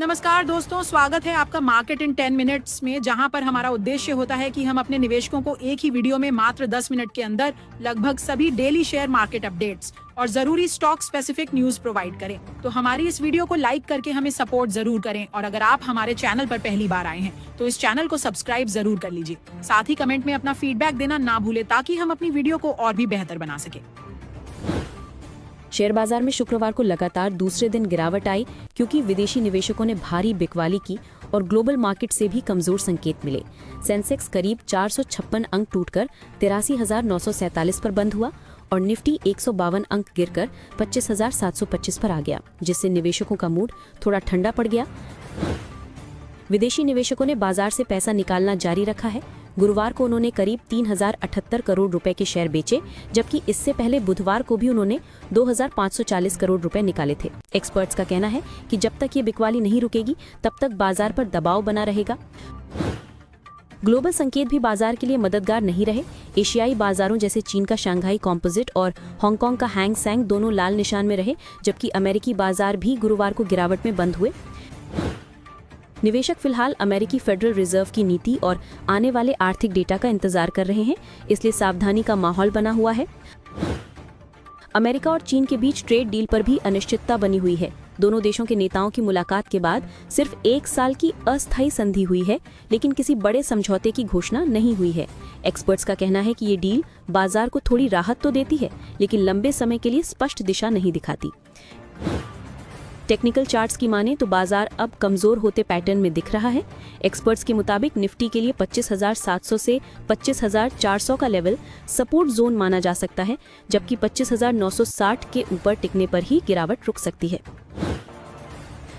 नमस्कार दोस्तों, स्वागत है आपका मार्केट इन 10 मिनट्स में, जहां पर हमारा उद्देश्य होता है कि हम अपने निवेशकों को एक ही वीडियो में मात्र 10 मिनट के अंदर लगभग सभी डेली शेयर मार्केट अपडेट्स और जरूरी स्टॉक स्पेसिफिक न्यूज प्रोवाइड करें। तो हमारी इस वीडियो को लाइक करके हमें सपोर्ट जरूर करें, और अगर आप हमारे चैनल पर पहली बार आए हैं तो इस चैनल को सब्सक्राइब जरूर कर लीजिए। साथ ही कमेंट में अपना फीडबैक देना ना भूले, ताकि हम अपनी वीडियो को और भी बेहतर बना सके। शेयर बाजार में शुक्रवार को लगातार दूसरे दिन गिरावट आई, क्योंकि विदेशी निवेशकों ने भारी बिकवाली की और ग्लोबल मार्केट से भी कमजोर संकेत मिले। सेंसेक्स करीब 456 अंक टूटकर 83,947 पर बंद हुआ और निफ्टी 152 अंक गिरकर 25,725 पर आ गया, जिससे निवेशकों का मूड थोड़ा ठंडा पड़ गया। विदेशी निवेशकों ने बाजार से पैसा निकालना जारी रखा है। गुरुवार को उन्होंने करीब 3,078 करोड़ रुपए के शेयर बेचे, जबकि इससे पहले बुधवार को भी उन्होंने 2,540 करोड़ रुपए निकाले थे। एक्सपर्ट्स का कहना है कि जब तक ये बिकवाली नहीं रुकेगी, तब तक बाजार पर दबाव बना रहेगा। ग्लोबल संकेत भी बाजार के लिए मददगार नहीं रहे। एशियाई बाजारों जैसे चीन का शंघाई कॉम्पोजिट और हांगकांग का हैंग सेंग दोनों लाल निशान में रहे, जबकि अमेरिकी बाजार भी गुरुवार को गिरावट में बंद हुए। निवेशक फिलहाल अमेरिकी फेडरल रिजर्व की नीति और आने वाले आर्थिक डेटा का इंतजार कर रहे हैं, इसलिए सावधानी का माहौल बना हुआ है। अमेरिका और चीन के बीच ट्रेड डील पर भी अनिश्चितता बनी हुई है। दोनों देशों के नेताओं की मुलाकात के बाद सिर्फ 1 साल की अस्थायी संधि हुई है, लेकिन किसी बड़े समझौते की घोषणा नहीं हुई है। एक्सपर्ट्स का कहना है कि ये डील बाजार को थोड़ी राहत तो देती है, लेकिन लंबे समय के लिए स्पष्ट दिशा नहीं दिखाती। टेक्निकल चार्ट्स की माने तो बाजार अब कमजोर होते पैटर्न में दिख रहा है। एक्सपर्ट्स के मुताबिक निफ्टी के लिए 25,700 से 25,400 का लेवल सपोर्ट जोन माना जा सकता है, जबकि 25,960 के ऊपर टिकने पर ही गिरावट रुक सकती है।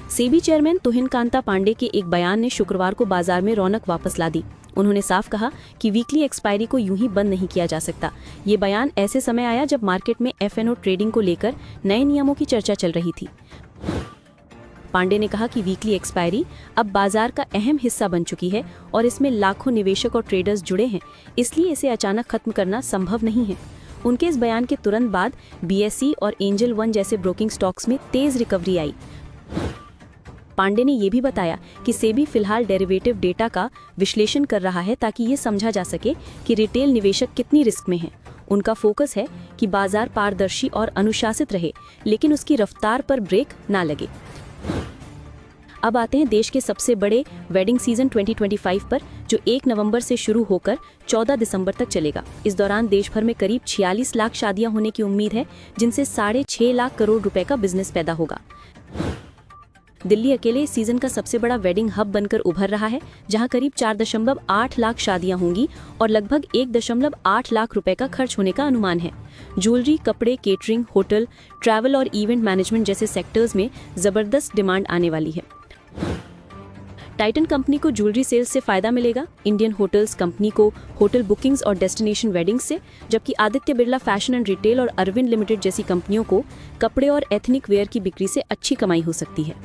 सेबी चेयरमैन तुहिन कांता पांडे के एक बयान ने शुक्रवार को बाजार में रौनक वापस ला दी। उन्होंने साफ कहा कि वीकली एक्सपायरी को यूं ही बंद नहीं किया जा सकता। ये बयान ऐसे समय आया जब मार्केट में F&O ट्रेडिंग को लेकर नए नियमों की चर्चा चल रही थी। पांडे ने कहा कि वीकली एक्सपायरी अब बाजार का अहम हिस्सा बन चुकी है और इसमें लाखों निवेशक और ट्रेडर्स जुड़े हैं, इसलिए इसे अचानक खत्म करना संभव नहीं है। उनके इस बयान के तुरंत बाद BSE और एंजल वन जैसे ब्रोकिंग स्टॉक्स में तेज रिकवरी आई। पांडे ने यह भी बताया कि सेबी फिलहाल डेरिवेटिव डेटा का विश्लेषण कर रहा है, ताकि ये समझा जा सके कि रिटेल निवेशक कितनी रिस्क में हैं। उनका फोकस है कि बाजार पारदर्शी और अनुशासित रहे, लेकिन उसकी रफ्तार पर ब्रेक ना लगे। अब आते हैं देश के सबसे बड़े वेडिंग सीजन 2025 पर, जो 1 नवंबर से शुरू होकर 14 दिसंबर तक चलेगा। इस दौरान देश भर में करीब 46 लाख शादियां होने की उम्मीद है, जिनसे 6.5 लाख करोड़ रुपए का बिजनेस पैदा होगा। दिल्ली अकेले इस सीजन का सबसे बड़ा वेडिंग हब बनकर उभर रहा है, जहां करीब 4.8 लाख शादियां होंगी और लगभग 1.8 लाख रुपए का खर्च होने का अनुमान है। ज्वेलरी, कपड़े, केटरिंग, होटल, ट्रैवल और इवेंट मैनेजमेंट जैसे सेक्टर्स में जबरदस्त डिमांड आने वाली है। टाइटन कंपनी को ज्वेलरी सेल्स से फायदा मिलेगा, इंडियन होटल्स कंपनी को होटल बुकिंग्स और डेस्टिनेशन वेडिंग्स से, जबकि Aditya Birla fashion and retail और अरविंद लिमिटेड जैसी कंपनियों को कपड़े और एथनिक वेयर की बिक्री से अच्छी कमाई हो सकती है।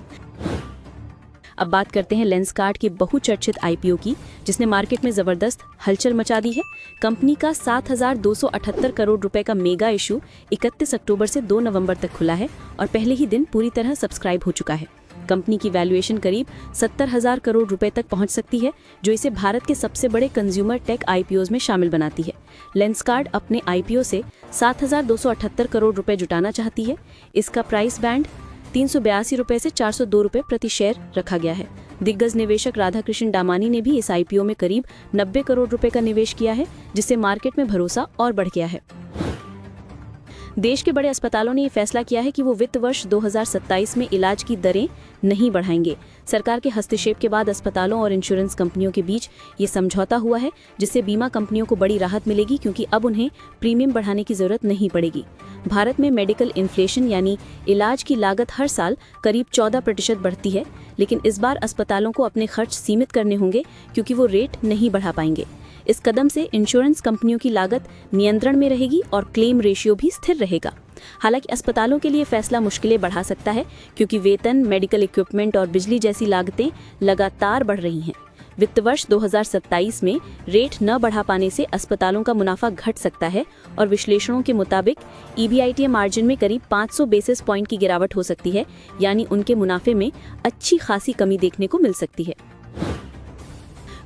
अब बात करते हैं लेंसकार्ट के बहुचर्चित IPO की, जिसने मार्केट में जबरदस्त हलचल मचा दी है। कंपनी का 7,278 करोड़ रुपए का मेगा इशू 31 अक्टूबर से 2 नवंबर तक खुला है और पहले ही दिन पूरी तरह सब्सक्राइब हो चुका है। कंपनी की वैल्यूएशन करीब 70,000 करोड़ रुपए तक पहुंच सकती है, जो इसे भारत के सबसे बड़े कंज्यूमर टेक IPOs में शामिल बनाती है। लेंसकार्ट अपने IPO से 7,278 करोड़ रुपए जुटाना चाहती है। इसका प्राइस बैंड 382 रुपए से 402 रुपए प्रति शेयर रखा गया है। दिग्गज निवेशक राधाकृष्ण डामानी ने भी इस IPO में करीब 90 करोड़ रुपए का निवेश किया है, जिससे मार्केट में भरोसा और बढ़ गया है। देश के बड़े अस्पतालों ने ये फैसला किया है कि वो वित्त वर्ष 2027 में इलाज की दरें नहीं बढ़ाएंगे। सरकार के हस्तक्षेप के बाद अस्पतालों और इंश्योरेंस कंपनियों के बीच ये समझौता हुआ है, जिससे बीमा कंपनियों को बड़ी राहत मिलेगी, क्योंकि अब उन्हें प्रीमियम बढ़ाने की जरूरत नहीं पड़ेगी। भारत में मेडिकल इन्फ्लेशन यानी इलाज की लागत हर साल करीब 14% बढ़ती है, लेकिन इस बार अस्पतालों को अपने खर्च सीमित करने होंगे, क्योंकि वो रेट नहीं बढ़ा पाएंगे। इस कदम से इंश्योरेंस कंपनियों की लागत नियंत्रण में रहेगी और क्लेम रेशियो भी स्थिर रहेगा। हालांकि अस्पतालों के लिए फैसला मुश्किलें बढ़ा सकता है, क्योंकि वेतन, मेडिकल इक्विपमेंट और बिजली जैसी लागतें लगातार बढ़ रही हैं। वित्त वर्ष 2027 में रेट न बढ़ा पाने से अस्पतालों का मुनाफा घट सकता है और विश्लेषणों के मुताबिक EBITA मार्जिन में करीब 500 बेसिस पॉइंट की गिरावट हो सकती है, यानी उनके मुनाफे में अच्छी खासी कमी देखने को मिल सकती है।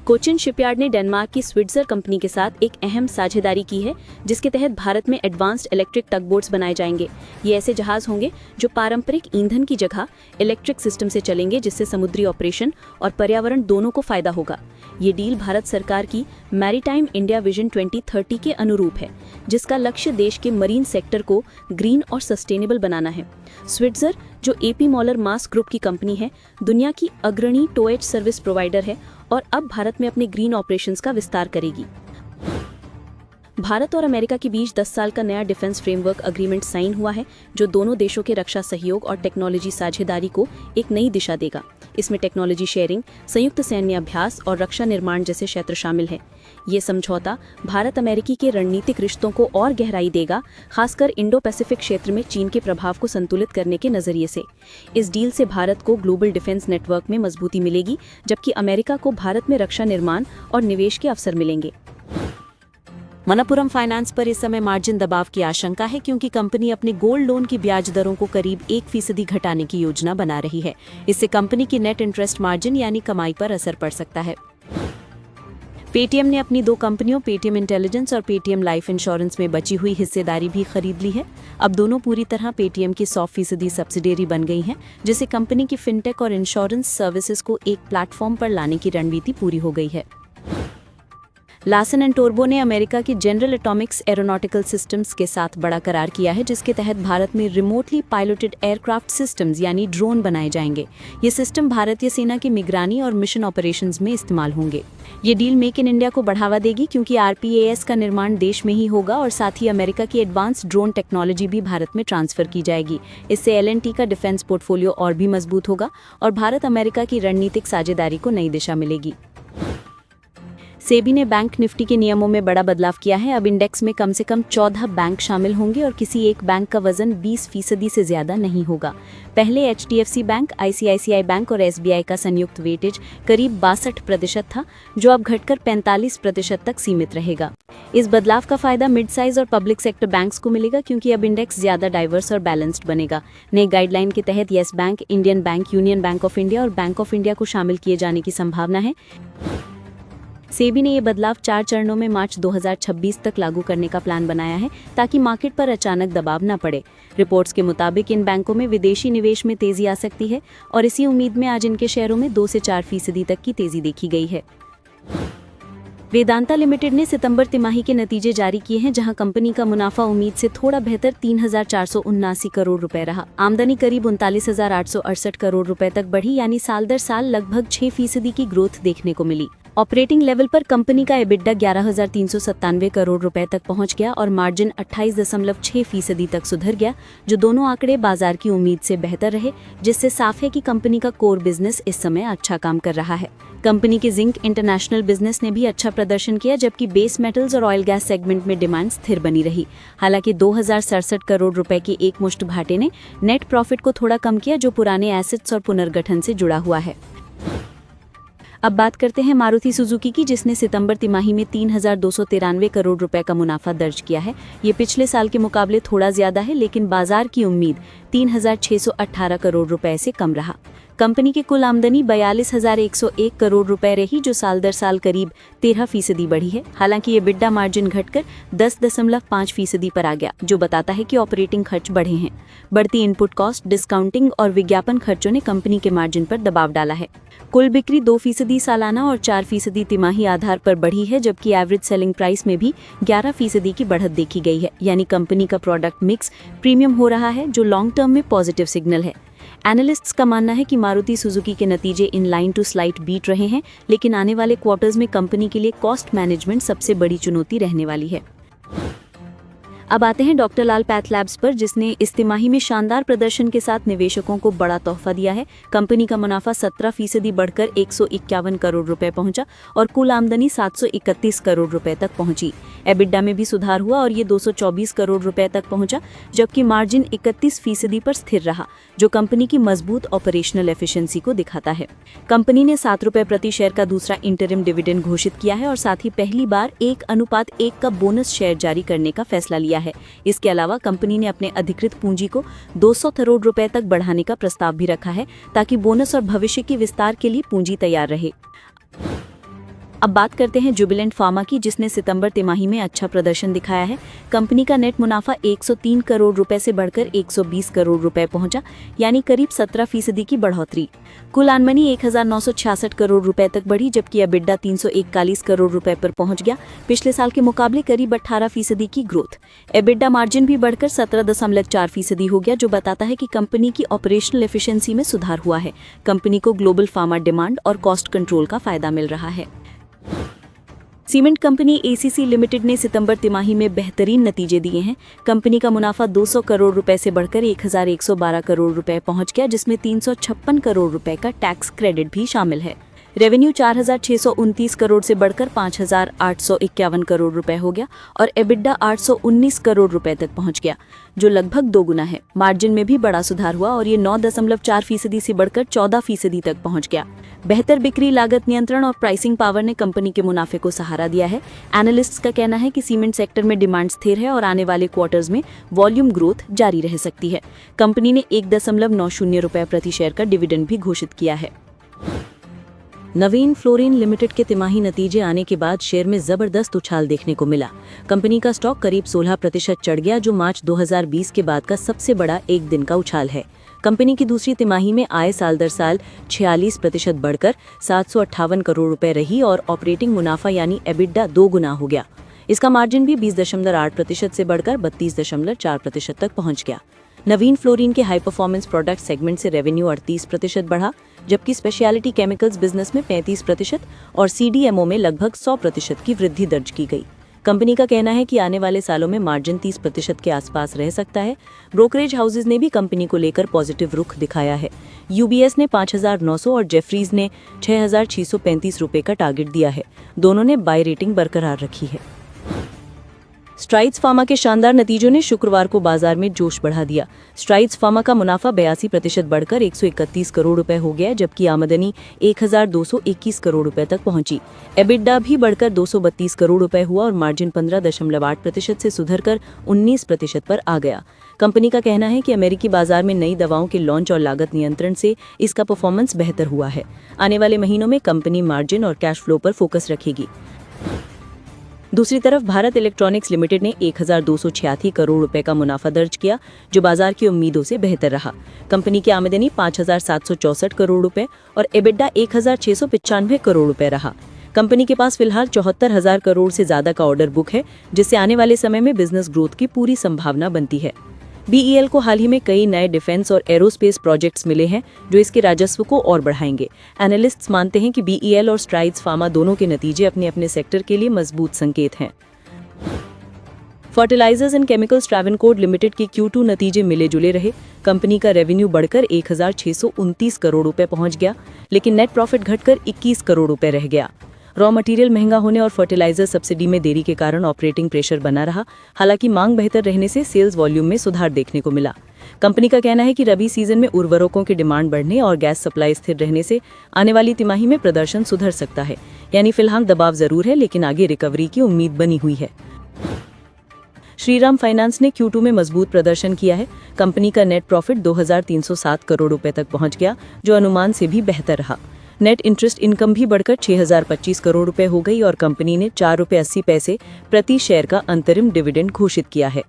कोचिन शिपयार्ड ने डेनमार्क की स्विट्जर कंपनी के साथ एक अहम साझेदारी की है, जिसके तहत भारत में एडवांस्ड इलेक्ट्रिक टग बोट्स बनाए जाएंगे। ये ऐसे जहाज होंगे जो पारंपरिक ईंधन की जगह इलेक्ट्रिक सिस्टम से चलेंगे, जिससे समुद्री ऑपरेशन और पर्यावरण दोनों को फायदा होगा। ये डील भारत सरकार की मैरीटाइम इंडिया विजन 2030 के अनुरूप है, जिसका लक्ष्य देश के मरीन सेक्टर को ग्रीन और सस्टेनेबल बनाना है। स्विट्जर, जो AP मॉलर मास ग्रुप की कंपनी है, दुनिया की अग्रणी टोएज सर्विस प्रोवाइडर है और अब भारत में अपने ग्रीन ऑपरेशंस का विस्तार करेगी। भारत और अमेरिका के बीच 10 साल का नया डिफेंस फ्रेमवर्क अग्रीमेंट साइन हुआ है, जो दोनों देशों के रक्षा सहयोग और टेक्नोलॉजी साझेदारी को एक नई दिशा देगा। इसमें टेक्नोलॉजी शेयरिंग, संयुक्त सैन्य अभ्यास और रक्षा निर्माण जैसे क्षेत्र शामिल हैं। ये समझौता भारत अमेरिकी के रणनीतिक रिश्तों को और गहराई देगा, खासकर इंडो पैसिफिक क्षेत्र में चीन के प्रभाव को संतुलित करने के नजरिए से। इस डील से भारत को ग्लोबल डिफेंस नेटवर्क में मजबूती मिलेगी, जबकि अमेरिका को भारत में रक्षा निर्माण और निवेश के अवसर मिलेंगे। मनप्पुरम फाइनेंस पर इस समय मार्जिन दबाव की आशंका है, क्योंकि कंपनी अपने गोल्ड लोन की ब्याज दरों को करीब 1% घटाने की योजना बना रही है। इससे कंपनी की नेट इंटरेस्ट मार्जिन यानी कमाई पर असर पड़ सकता है। पेटीएम ने अपनी 2 कंपनियों पेटीएम इंटेलिजेंस और पेटीएम लाइफ इंश्योरेंस में बची हुई हिस्सेदारी भी खरीद ली है। अब दोनों पूरी तरह पेटीएम की 100% सब्सिडियरी बन गई हैं, जिससे कंपनी की फिनटेक और इंश्योरेंस सर्विसेज को एक प्लेटफॉर्म पर लाने की रणनीति पूरी हो गई है। लार्सन एंड टोब्रो ने अमेरिका की जनरल एटॉमिक्स एरोनॉटिकल सिस्टम्स के साथ बड़ा करार किया है, जिसके तहत भारत में रिमोटली पायलटेड एयरक्राफ्ट सिस्टम्स यानी ड्रोन बनाए जाएंगे। ये सिस्टम भारतीय सेना की निगरानी और मिशन ऑपरेशंस में इस्तेमाल होंगे। ये डील मेक इन इंडिया को बढ़ावा देगी, क्योंकि RPAS का निर्माण देश में ही होगा और साथ ही अमेरिका की एडवांस ड्रोन टेक्नोलॉजी भी भारत में ट्रांसफर की जाएगी। इससे L&T का डिफेंस पोर्टफोलियो और भी मजबूत होगा और भारत अमेरिका की रणनीतिक साझेदारी को नई दिशा मिलेगी। सेबी ने बैंक निफ्टी के नियमों में बड़ा बदलाव किया है। अब इंडेक्स में कम से कम 14 बैंक शामिल होंगे और किसी एक बैंक का वजन 20% से ज्यादा नहीं होगा। पहले HDFC बैंक, ICICI बैंक और SBI का संयुक्त वेटेज करीब 62% था, जो अब घटकर 45% तक सीमित रहेगा। इस बदलाव का फायदा मिड साइज और पब्लिक सेक्टर बैंक्स को मिलेगा, क्योंकि अब इंडेक्स ज्यादा डाइवर्स और बैलेंस्ड बनेगा। नई गाइडलाइन के तहत yes bank, Indian bank, union bank of India और बैंक ऑफ इंडिया को शामिल किए जाने की संभावना है। सेबी ने ये बदलाव 4 चरणों में मार्च 2026 तक लागू करने का प्लान बनाया है, ताकि मार्केट पर अचानक दबाव न पड़े। रिपोर्ट्स के मुताबिक इन बैंकों में विदेशी निवेश में तेजी आ सकती है और इसी उम्मीद में आज इनके शेयरों में 2 से 4% तक की तेजी देखी गई है। वेदांता लिमिटेड ने सितंबर तिमाही के नतीजे जारी किए हैं, जहां कंपनी का मुनाफा उम्मीद से थोड़ा बेहतर 3,479 करोड़ रुपए रहा। आमदनी करीब 39,868 करोड़ रुपए तक बढ़ी, यानी साल दर साल लगभग 6% की ग्रोथ देखने को मिली। ऑपरेटिंग लेवल पर कंपनी का EBITDA 11,397 करोड़ रुपए तक पहुंच गया और मार्जिन 28.6% तक सुधर गया, जो दोनों आंकड़े बाजार की उम्मीद से बेहतर रहे, जिससे साफ है कि कंपनी का कोर बिजनेस इस समय अच्छा काम कर रहा है। कंपनी के जिंक इंटरनेशनल बिजनेस ने भी अच्छा प्रदर्शन किया, जबकि बेस मेटल्स और ऑयल गैस सेगमेंट में डिमांड स्थिर बनी रही। हालांकि 2067 करोड़ रुपए के एक मुश्त घाटे ने नेट प्रॉफिट को थोड़ा कम किया, जो पुराने एसेट्स और पुनर्गठन से जुड़ा हुआ है। अब बात करते हैं मारुति सुजुकी की, जिसने सितंबर तिमाही में 3,293 करोड़ रुपए का मुनाफा दर्ज किया है। ये पिछले साल के मुकाबले थोड़ा ज्यादा है, लेकिन बाजार की उम्मीद 3,618 करोड़ रुपए से कम रहा। कंपनी की कुल आमदनी 42,101 करोड़ रुपए रही, जो साल दर साल करीब 13% बढ़ी है। हालांकि ये EBITDA मार्जिन घटकर 10.5% पर आ गया, जो बताता है कि ऑपरेटिंग खर्च बढ़े हैं। बढ़ती इनपुट कॉस्ट, डिस्काउंटिंग और विज्ञापन खर्चों ने कंपनी के मार्जिन पर दबाव डाला है। कुल बिक्री 2% सालाना और 4% तिमाही आधार पर बढ़ी है, जबकि एवरेज सेलिंग प्राइस में भी 11% की बढ़त देखी गई है। यानी कंपनी का प्रोडक्ट मिक्स प्रीमियम हो रहा है, जो लॉन्ग टर्म में पॉजिटिव सिग्नल है। एनालिस्ट्स का मानना है कि मारुति सुजुकी के नतीजे in line to slight beat रहे हैं, लेकिन आने वाले क्वार्टर्स में कंपनी के लिए कॉस्ट मैनेजमेंट सबसे बड़ी चुनौती रहने वाली है। अब आते हैं डॉक्टर लाल पैथ लैब्स पर, जिसने इस तिमाही में शानदार प्रदर्शन के साथ निवेशकों को बड़ा तोहफा दिया है। कंपनी का मुनाफा 17% बढ़कर 151 करोड़ रुपए पहुंचा और कुल आमदनी 731 करोड़ रुपए तक पहुंची। एबिडा में भी सुधार हुआ और ये 224 करोड़ रुपए तक पहुंचा, जबकि मार्जिन 31% पर स्थिर रहा, जो कंपनी की मजबूत ऑपरेशनल एफिशिएंसी को दिखाता है। कंपनी ने 7 रुपए प्रति शेयर का दूसरा इंटरिम डिविडेंड घोषित किया है और साथ ही पहली बार 1:1 का बोनस शेयर जारी करने का फैसला लिया है। इसके अलावा कंपनी ने अपने अधिकृत पूंजी को 200 करोड़ रुपए तक बढ़ाने का प्रस्ताव भी रखा है, ताकि बोनस और भविष्य के विस्तार के लिए पूंजी तैयार रहे। अब बात करते हैं जुबिलेंट फार्मा की, जिसने सितंबर तिमाही में अच्छा प्रदर्शन दिखाया है। कंपनी का नेट मुनाफा 103 करोड़ रुपए से बढ़कर 120 करोड़ रुपए पहुंचा, यानी करीब 17% की बढ़ोतरी। कुल आमदनी 1966 करोड़ रुपए तक बढ़ी, जबकि एबिडा 341 करोड़ रुपए पर पहुंच गया, पिछले साल के मुकाबले करीब 18% की ग्रोथ। एबिडा मार्जिन भी बढ़कर 17.4% हो गया, जो बताता है कि कंपनी की ऑपरेशनल एफिशिएंसी में सुधार हुआ है। कंपनी को ग्लोबल फार्मा डिमांड और कॉस्ट कंट्रोल का फायदा मिल रहा है। सीमेंट कंपनी एसीसी लिमिटेड ने सितंबर तिमाही में बेहतरीन नतीजे दिए हैं। कंपनी का मुनाफा 200 करोड़ रुपए से बढ़कर 1112 करोड़ रुपए पहुंच गया, जिसमें 356 करोड़ रुपए का टैक्स क्रेडिट भी शामिल है। रेवेन्यू 4629 करोड़ से बढ़कर 5851 करोड़ रुपए हो गया और एबिडा 819 करोड़ रुपए तक पहुंच गया, जो लगभग दोगुना है। मार्जिन में भी बड़ा सुधार हुआ और ये 9.4% से बढ़कर 14% तक पहुंच गया। बेहतर बिक्री, लागत नियंत्रण और प्राइसिंग पावर ने कंपनी के मुनाफे को सहारा दिया है। एनालिस्ट्स का कहना है कि सीमेंट सेक्टर में डिमांड स्थिर है और आने वाले क्वार्टर्स में वॉल्यूम ग्रोथ जारी रह सकती है। कंपनी ने 1.90 रुपए प्रति शेयर का डिविडेंड भी घोषित किया है। नवीन फ्लोरिन लिमिटेड के तिमाही नतीजे आने के बाद शेयर में जबरदस्त उछाल देखने को मिला। कंपनी का स्टॉक करीब 16% चढ़ गया, जो मार्च 2020 के बाद का सबसे बड़ा एक दिन का उछाल है। कंपनी की दूसरी तिमाही में आय साल दर साल 46% बढ़कर 758 करोड़ रुपए रही और ऑपरेटिंग मुनाफा यानी एबिडा 2 गुना हो गया। इसका मार्जिन भी 20.8% से बढ़कर 32.4% तक पहुंच गया। नवीन फ्लोरिन के हाई परफॉर्मेंस प्रोडक्ट सेगमेंट से रेवेन्यू 38% बढ़ा, जबकि स्पेशलिटी केमिकल्स बिजनेस में 35% और सीडीएमओ में लगभग 100% की वृद्धि दर्ज की गई। कंपनी का कहना है कि आने वाले सालों में मार्जिन 30% के आसपास रह सकता है। ब्रोकरेज हाउसेज ने भी कंपनी को लेकर पॉजिटिव रुख दिखाया है। यूबीएस ने 5,900 और जेफरीज ने 6,635 रुपए का टारगेट दिया है। दोनों ने बाय रेटिंग बरकरार रखी है। स्ट्राइड्स फार्मा के शानदार नतीजों ने शुक्रवार को बाजार में जोश बढ़ा दिया। स्ट्राइड्स फार्मा का मुनाफा 82% बढ़कर 131 करोड़ रुपए हो गया, जबकि आमदनी 1,221 करोड़ रुपए तक पहुंची। एबिडा भी बढ़कर 232 करोड़ रुपए हुआ और मार्जिन 15.8% से सुधरकर 19% पर आ गया। कंपनी का कहना है कि अमेरिकी बाजार में नई दवाओं के लॉन्च और लागत नियंत्रण से इसका परफॉर्मेंस बेहतर हुआ है। आने वाले महीनों में कंपनी मार्जिन और कैश फ्लो पर फोकस रखेगी। दूसरी तरफ भारत इलेक्ट्रॉनिक्स लिमिटेड ने 1,286 करोड़ रुपए का मुनाफा दर्ज किया, जो बाजार की उम्मीदों से बेहतर रहा। कंपनी की आमदनी 5,764 करोड़ रुपए और एबिडा 1,695 करोड़ रुपए रहा। कंपनी के पास फिलहाल 74,000 करोड़ से ज्यादा का ऑर्डर बुक है, जिससे आने वाले समय में बिजनेस ग्रोथ की पूरी संभावना बनती है। बीईएल को हाल ही में कई नए डिफेंस और एरोस्पेस प्रोजेक्ट्स मिले हैं, जो इसके राजस्व को और बढ़ाएंगे। एनालिस्ट्स मानते हैं कि बीईएल और स्ट्राइड्स फार्मा दोनों के नतीजे अपने अपने सेक्टर के लिए मजबूत संकेत हैं। Fertilisers and chemicals Travancore limited के Q2 नतीजे मिले जुले रहे। कंपनी का रेवेन्यू बढ़कर 1,629 करोड़ रुपए पहुंच गया, लेकिन नेट प्रॉफिट घटकर 21 करोड़ रुपए रह गया। रॉ मटेरियल महंगा होने और फर्टिलाइजर सब्सिडी में देरी के कारण ऑपरेटिंग प्रेशर बना रहा। हालांकि मांग बेहतर रहने से सेल्स वॉल्यूम में सुधार देखने को मिला। कंपनी का कहना है कि रबी सीजन में उर्वरकों की डिमांड बढ़ने और गैस सप्लाई स्थिर रहने से आने वाली तिमाही में प्रदर्शन सुधर सकता है। यानी फिलहाल दबाव जरूर है, लेकिन आगे रिकवरी की उम्मीद बनी हुई है। श्रीराम फाइनेंस ने Q2 में मजबूत प्रदर्शन किया है। कंपनी का नेट प्रॉफिट 2,307 करोड़ रुपए तक पहुंच गया, जो अनुमान से भी बेहतर रहा। नेट इंटरेस्ट इनकम भी बढ़कर 6,025 करोड़ रुपए हो गई और कंपनी ने 4.80 रुपए प्रति शेयर का अंतरिम डिविडेंड घोषित किया है।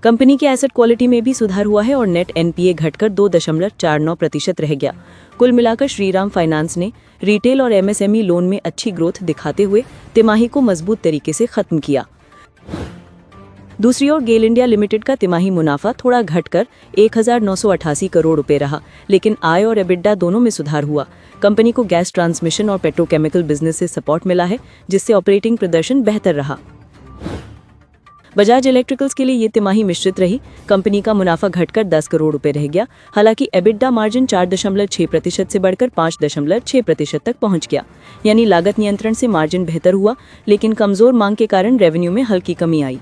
कंपनी की एसेट क्वालिटी में भी सुधार हुआ है और नेट एनपीए घटकर 2.49% रह गया। कुल मिलाकर श्रीराम फाइनेंस ने रिटेल और एमएसएमई लोन में अच्छी ग्रोथ दिखाते हुए तिमाही को मजबूत तरीके से खत्म किया। दूसरी ओर गेल इंडिया लिमिटेड का तिमाही मुनाफा थोड़ा घटकर 1,988 करोड़ रुपए रहा, लेकिन आय और एबिडा दोनों में सुधार हुआ। कंपनी को गैस ट्रांसमिशन और पेट्रोकेमिकल बिजनेस से सपोर्ट मिला है, जिससे ऑपरेटिंग प्रदर्शन बेहतर रहा। बजाज इलेक्ट्रिकल्स के लिए ये तिमाही मिश्रित रही। कंपनी का मुनाफा घटकर 10 करोड़ रुपए रह गया। हालांकि एबिटडा मार्जिन 4.6% से बढ़कर 5.6% तक पहुंच गया, यानी लागत नियंत्रण से मार्जिन बेहतर हुआ, लेकिन कमजोर मांग के कारण रेवेन्यू में हल्की कमी आई।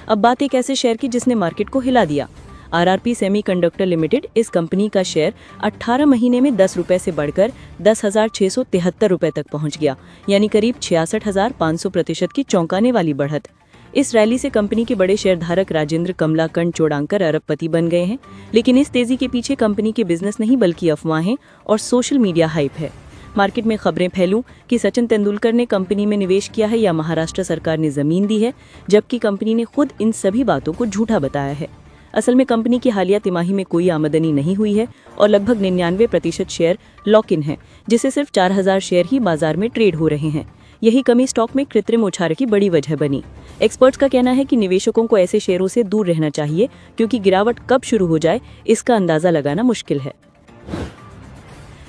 अब बात एक ऐसे शेयर की जिसने मार्केट को हिला दिया। RRP semiconductor limited. इस कंपनी का शेयर 18 महीने में 10 रुपए से बढ़कर 10,673 रुपए तक पहुंच गया, यानी करीब 66,500% की चौंकाने वाली बढ़त। इस रैली से कंपनी के बड़े शेयरधारक राजेंद्र कमलाकंड चौड़ांकर अरबपति बन गए हैं। लेकिन इस तेजी के पीछे कंपनी के बिजनेस नहीं बल्कि अफवाहें और सोशल मीडिया हाइप है। मार्केट में खबरें फैलूं कि सचिन तेंदुलकर ने कंपनी में निवेश किया है या महाराष्ट्र सरकार ने जमीन दी है, जबकि कंपनी ने खुद इन सभी बातों को झूठा बताया है। असल में कंपनी की हालिया तिमाही में कोई आमदनी नहीं हुई है और लगभग 99% शेयर लॉक इन है, जिससे सिर्फ 4,000 शेयर ही बाजार में ट्रेड हो रहे हैं। यही कमी स्टॉक में कृत्रिम उछाल की बड़ी वजह बनी। एक्सपर्ट्स का कहना है कि निवेशकों को ऐसे शेयरों से दूर रहना चाहिए, क्योंकि गिरावट कब शुरू हो जाए इसका अंदाजा लगाना मुश्किल है।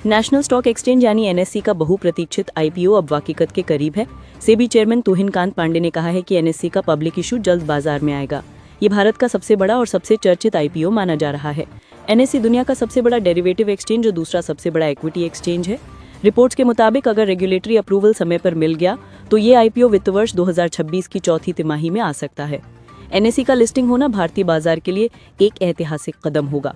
नेशनल स्टॉक एक्सचेंज यानी एनएससी का बहुप्रतीक्षित आईपीओ अब वाक़ईकत के करीब है। सेबी चेयरमैन तुहिन कांत पांडे ने कहा है कि एनएससी का पब्लिक इशू जल्द बाजार में आएगा। ये भारत का सबसे बड़ा और सबसे चर्चित आईपीओ माना जा रहा है। एनएससी दुनिया का सबसे बड़ा डेरिवेटिव एक्सचेंज और दूसरा सबसे बड़ा इक्विटी एक्सचेंज है। रिपोर्ट्स के मुताबिक अगर रेगुलेटरी अप्रूवल समय पर मिल गया तो ये आईपीओ वित्त वर्ष 2026 की चौथी तिमाही में आ सकता है। एनएससी का लिस्टिंग होना भारतीय बाजार के लिए एक ऐतिहासिक कदम होगा।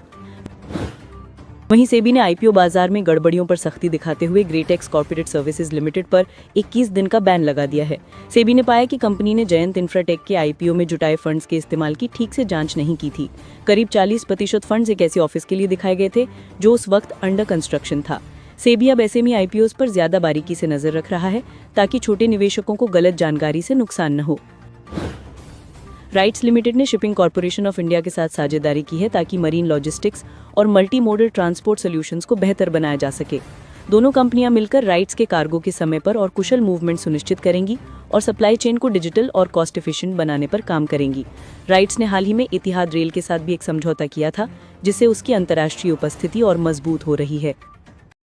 वहीं सेबी ने आईपीओ बाजार में गड़बड़ियों पर सख्ती दिखाते हुए ग्रेटेक्स कॉर्पोरेट सर्विसेज लिमिटेड पर 21 दिन का बैन लगा दिया है। सेबी ने पाया कि कंपनी ने जयंत इंफ्राटेक के आईपीओ में जुटाए फंड्स के इस्तेमाल की ठीक से जांच नहीं की थी। करीब 40% फंड्स एक ऐसे ऑफिस के लिए दिखाए गए थे जो उस वक्त अंडर कंस्ट्रक्शन था। सेबी अब एसएमई आईपीओज पर ज्यादा बारीकी से नजर रख रहा है ताकि छोटे निवेशकों को गलत जानकारी से नुकसान न हो। राइट्स लिमिटेड ने शिपिंग कॉर्पोरेशन ऑफ इंडिया के साथ साझेदारी की है ताकि मरीन लॉजिस्टिक्स और मल्टी मोडल ट्रांसपोर्ट सॉल्यूशंस को बेहतर बनाया जा सके। दोनों कंपनियां मिलकर राइट्स के कार्गो के समय पर और कुशल मूवमेंट सुनिश्चित करेंगी और सप्लाई चेन को डिजिटल और कॉस्ट एफिशिएंट बनाने पर काम करेंगी। राइट्स ने हाल ही में इतिहाद रेल के साथ भी एक समझौता किया था, जिससे उसकी अंतर्राष्ट्रीय उपस्थिति और मजबूत हो रही है।